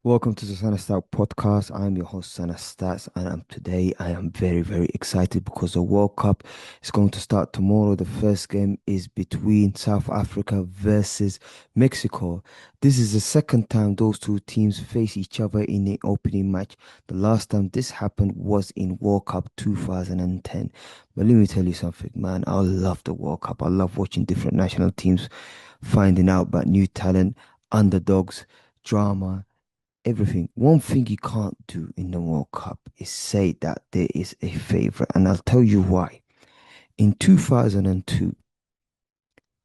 Welcome to the SunaStats podcast. I'm your host, SunaStats, and today I am very, very excited because the World Cup is going to start tomorrow. The first game is between South Africa versus Mexico. This is the second time those two teams face each other in the opening match. The last time this happened was in World Cup 2010. But let me tell you something, man. I love the World Cup. I love watching different national teams finding out about new talent, underdogs, drama everything. One thing you can't do in the World Cup is say that there is a favorite, and I'll tell you why. In 2002,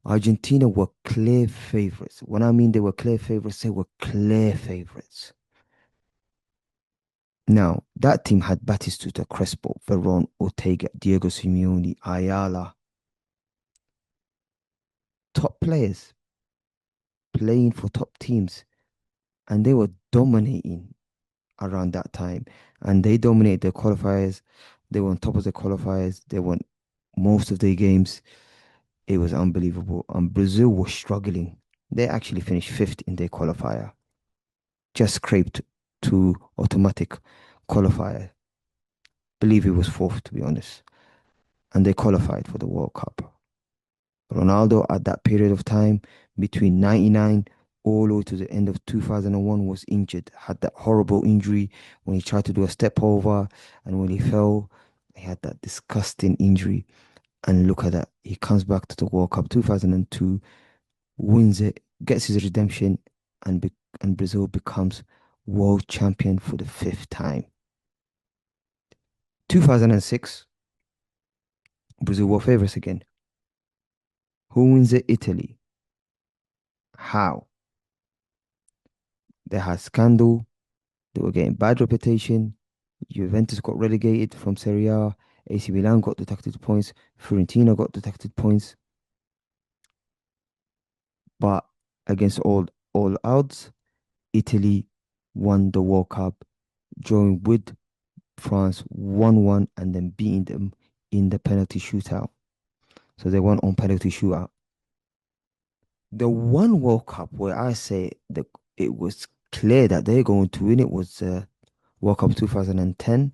Argentina were clear favorites. When I mean they were clear favorites, they were clear favorites. Now, that team had Batistuta, Crespo, Veron, Ortega, Diego Simeone, Ayala, top players playing for top teams, and they were dominating around that time. And they dominated the qualifiers. They were on top of the qualifiers. They won most of their games. It was unbelievable. And Brazil was struggling. They actually finished fifth in their qualifier, just scraped to automatic qualifier. Believe it was fourth, to be honest. And they qualified for the World Cup. Ronaldo, at that period of time, between 99 all the way to the end of 2001, was injured, had that horrible injury when he tried to do a step over, and when he fell, he had that disgusting injury. And look at that. He comes back to the World Cup 2002, wins it, gets his redemption, and Brazil becomes world champion for the fifth time. 2006, Brazil were favorites again. Who wins it? Italy. How? They had scandal. They were getting bad reputation. Juventus got relegated from Serie A. AC Milan got deducted points. Fiorentina got deducted points. But against all odds, Italy won the World Cup, drawing with France 1-1 and then beating them in the penalty shootout. So they won on penalty shootout. The one World Cup where I say that it was clear that they're going to win it was World Cup 2010,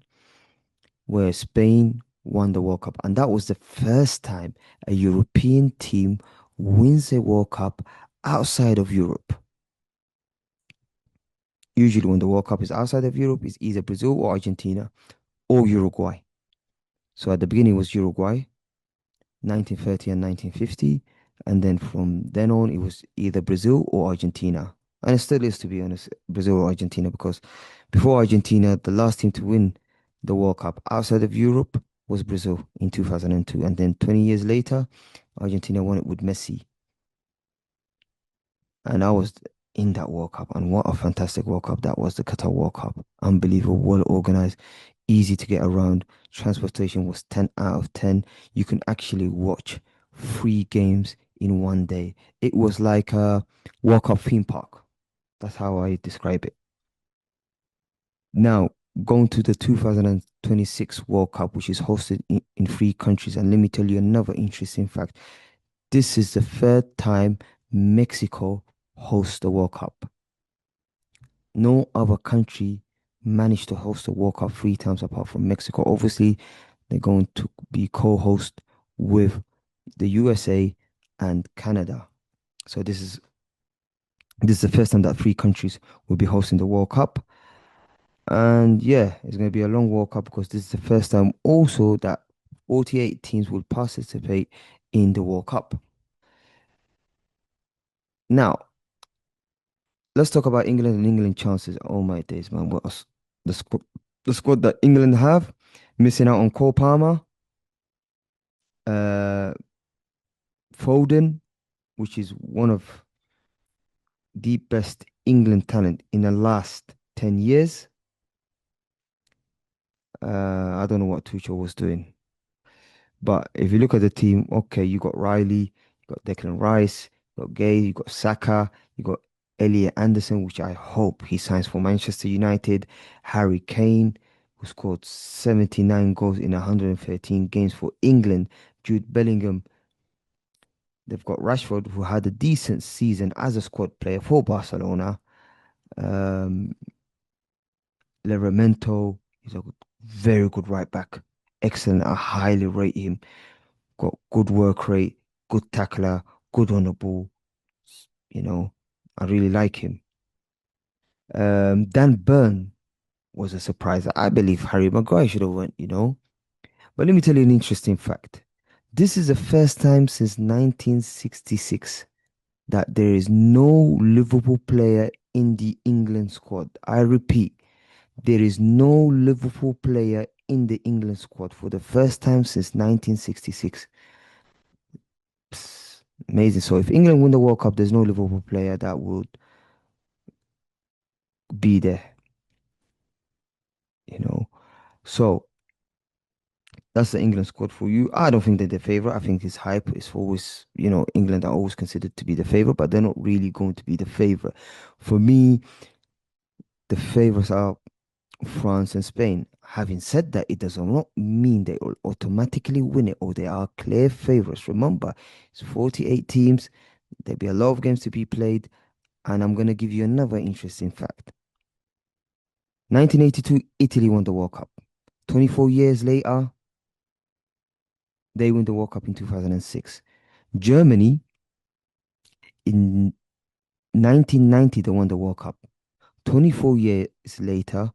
where Spain won the World Cup. And that was the first time a European team wins a World Cup outside of Europe. Usually, when the World Cup is outside of Europe, it's either Brazil or Argentina or Uruguay. So at the beginning, it was Uruguay, 1930 and 1950. And then from then on, it was either Brazil or Argentina. And it still is, to be honest, Brazil or Argentina, because before Argentina, the last team to win the World Cup outside of Europe was Brazil in 2002. And then 20 years later, Argentina won it with Messi. And I was in that World Cup. And what a fantastic World Cup that was, the Qatar World Cup. Unbelievable, well organized, easy to get around. Transportation was 10 out of 10. You can actually watch three games in one day. It was like a World Cup theme park. That's how I describe it. Now, going to the 2026 World Cup, which is hosted in three countries. And let me tell you another interesting fact. This is the third time Mexico hosts the World Cup. No other country managed to host the World Cup three times apart from Mexico. Obviously, they're going to be co-host with the USA and Canada. So this is the first time that three countries will be hosting the World Cup. And yeah, it's going to be a long World Cup because this is the first time also that 48 teams will participate in the World Cup. Now, let's talk about England and England chances. Oh my days, man. The squad, the squad that England have, missing out on Cole Palmer, uh, Foden, which is one of the best England talent in the last 10 years. I don't know what Tuchel was doing. But if you look at the team, okay, you got Riley, you got Declan Rice, you got Gay, you got Saka, you got Elliot Anderson, which I hope he signs for Manchester United. Harry Kane, who scored 79 goals in 113 games for England. Jude Bellingham. They've got Rashford, who had a decent season as a squad player for Barcelona. Um, Leramento is a very good right back. Excellent. I highly rate him. Got good work rate, good tackler, good on the ball. You know, I really like him. Dan Burn was a surprise. I believe Harry Maguire should have went. But let me tell you an interesting fact. This is the first time since 1966 that there is no Liverpool player in the England squad. I repeat, there is no Liverpool player in the England squad for the first time since 1966. Psst, amazing. So if England win the World Cup, there's no Liverpool player that would be there. So that's the England squad for you. I don't think they're the favorite. I think it's hype. It's always, England are always considered to be the favorite, but they're not really going to be the favorite. For me, the favorites are France and Spain. Having said that, it does not mean they will automatically win it or they are clear favorites. Remember, it's 48 teams. There'll be a lot of games to be played. And I'm going to give you another interesting fact. 1982, Italy won the World Cup. 24 years later, they win the World Cup in 2006. Germany, in 1990, they won the World Cup. 24 years later,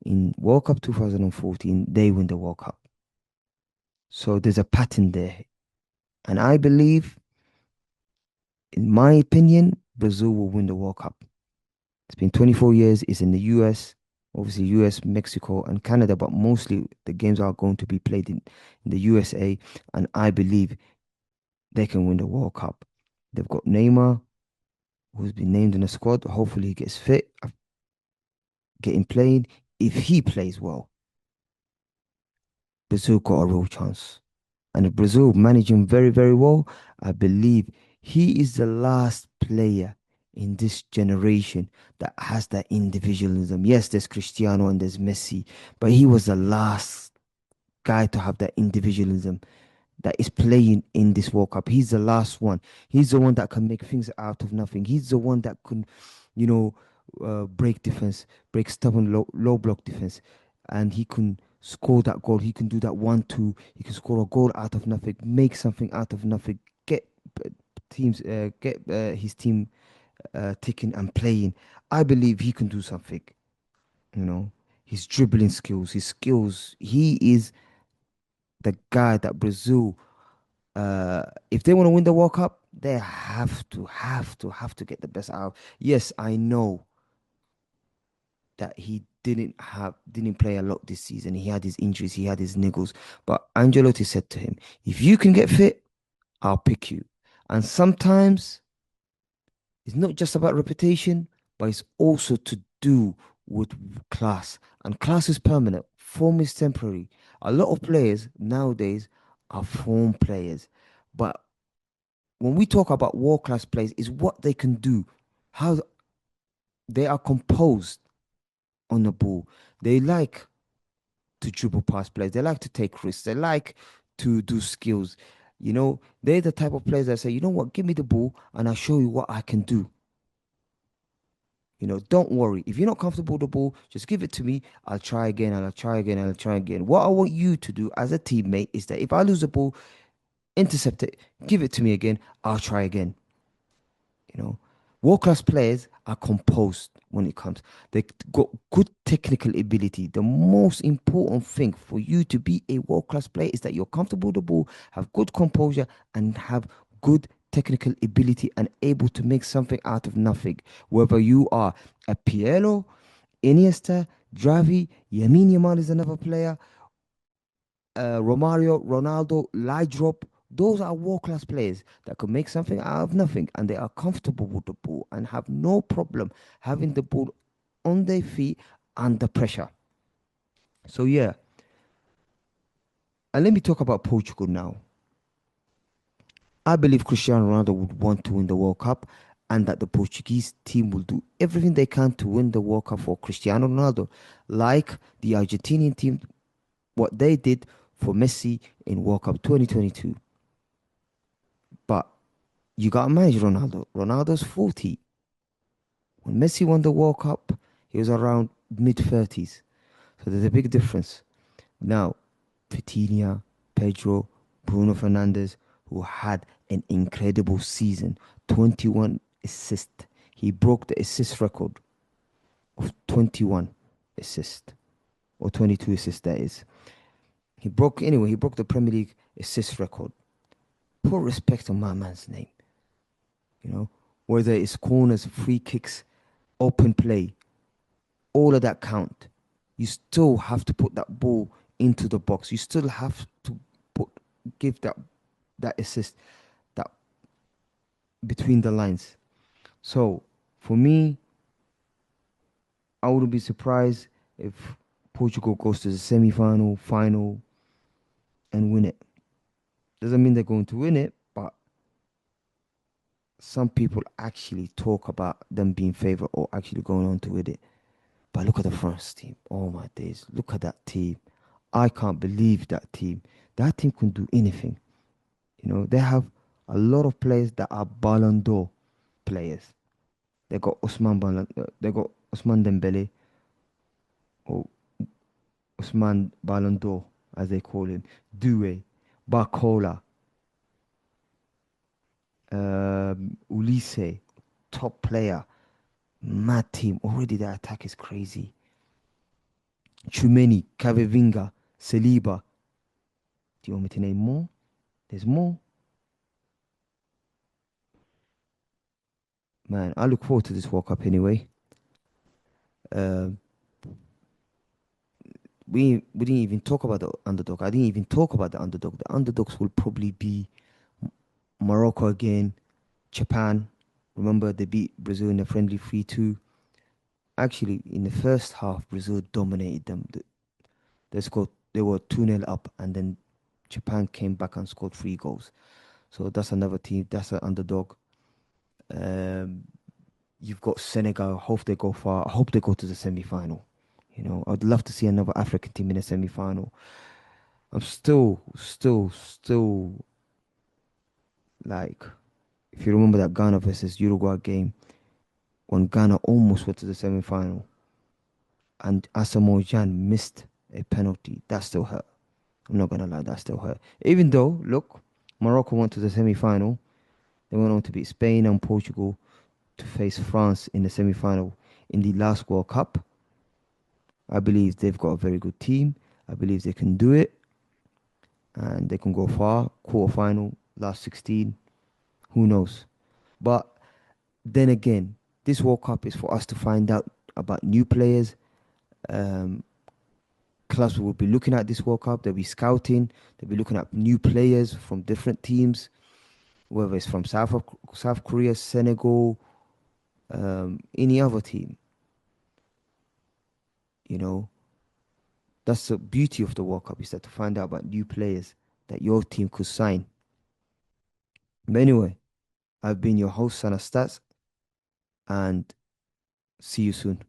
in World Cup 2014, they win the World Cup. So there's a pattern there. And I believe, in my opinion, Brazil will win the World Cup. It's been 24 years. It's in the US, obviously US, Mexico, and Canada, but mostly the games are going to be played in the USA. And I believe they can win the World Cup. They've got Neymar, who's been named in the squad. Hopefully he gets fit, getting played. If he plays well, Brazil got a real chance. And if Brazil manage him very, very well, I believe he is the last player in this generation that has that individualism. Yes, there's Cristiano and there's Messi, but he was the last guy to have that individualism that is playing in this World Cup. He's the last one. He's the one that can make things out of nothing. He's the one that can, you know, break defense, break stubborn low block defense, and he can score that goal. He can do that 1-2. He can score a goal out of nothing, make something out of nothing, get his team ticking and playing. I believe he can do something. You know, his dribbling skills, his skills. He is the guy that Brazil, if they want to win the World Cup, they have to get the best out. Yes, I know that he didn't play a lot this season. He had his injuries, he had his niggles. But Angelotti said to him, if you can get fit, I'll pick you. And sometimes it's not just about reputation, but it's also to do with class. And class is permanent. Form is temporary. A lot of players nowadays are form players. But when we talk about world class players, is what they can do, how they are composed on the ball. They like to dribble past players. They like to take risks. They like to do skills. They're the type of players that say, you know what, give me the ball and I'll show you what I can do. Don't worry. If you're not comfortable with the ball, just give it to me. I'll try again and I'll try again and I'll try again. What I want you to do as a teammate is that if I lose the ball, intercept it, give it to me again, I'll try again. You know, World class players are composed when it comes. They got good technical ability. The most important thing for you to be a world class player is that you're comfortable with the ball, have good composure, and have good technical ability and able to make something out of nothing. Whether you are a Pirlo, Iniesta, Dravi, Yamin Yamal is another player, Romario, Ronaldo, Laudrup. Those are world-class players that can make something out of nothing, and they are comfortable with the ball and have no problem having the ball on their feet under pressure. So yeah, and let me talk about Portugal now. I believe Cristiano Ronaldo would want to win the World Cup, and that the Portuguese team will do everything they can to win the World Cup for Cristiano Ronaldo, like the Argentinian team, what they did for Messi in World Cup 2022. But you got to manage Ronaldo. Ronaldo's 40. When Messi won the World Cup, he was around mid 30s. So there's a big difference. Now, Vitinha, Pedro, Bruno Fernandes, who had an incredible season, 21 assists. He broke the assist record of 21 assists, or 22 assists, that is. He broke the Premier League assist record. Put respect on my man's name, you know, whether it's corners, free kicks, open play, all of that count. You still have to put that ball into the box. You still have to put give that assist, that between the lines. So for me, I wouldn't be surprised if Portugal goes to the semi-final, final, and win it. Doesn't mean they're going to win it, but some people actually talk about them being favourite or actually going on to win it. But look at the France team. Oh my days. Look at that team. I can't believe that team. That team can do anything. You know, they have a lot of players that are Ballon d'Or players. They got Osman Dembele, or Osman Ballon d'Or, as they call him. Doué, Barcola, Ulisse, top player. Mad team. Already their attack is crazy. Chumeni, Cavavinga, Saliba. Do you want me to name more? There's more. Man, I look forward to this World Cup anyway. Uh, we didn't even talk about the underdog. I didn't even talk about the underdog. The underdogs will probably be Morocco again, Japan. Remember they beat Brazil in a friendly 3-2. Actually, in the first half, Brazil dominated them. They scored. They were 2-0 up, and then Japan came back and scored 3 goals. So that's another team. That's an underdog. Um, you've got Senegal. I hope they go far. I hope they go to the semi-final. You know, I'd love to see another African team in a semi-final. I'm still like, if you remember that Ghana versus Uruguay game when Ghana almost went to the semi-final and Asamoah Gyan missed a penalty, that still hurt. I'm not gonna lie, that still hurt. Even though, look, Morocco went to the semi-final. They went on to beat Spain and Portugal to face France in the semi-final in the last World Cup. I believe they've got a very good team. I believe they can do it and they can go far. Quarter-final, last 16, who knows? But then again, this World Cup is for us to find out about new players. Um, Clubs will be looking at this World Cup. They'll be scouting. They'll be looking at new players from different teams, whether it's from South Korea, Senegal, any other team. You know, that's the beauty of the World Cup, is that to find out about new players that your team could sign. But anyway, I've been your host, SunaStats, and see you soon.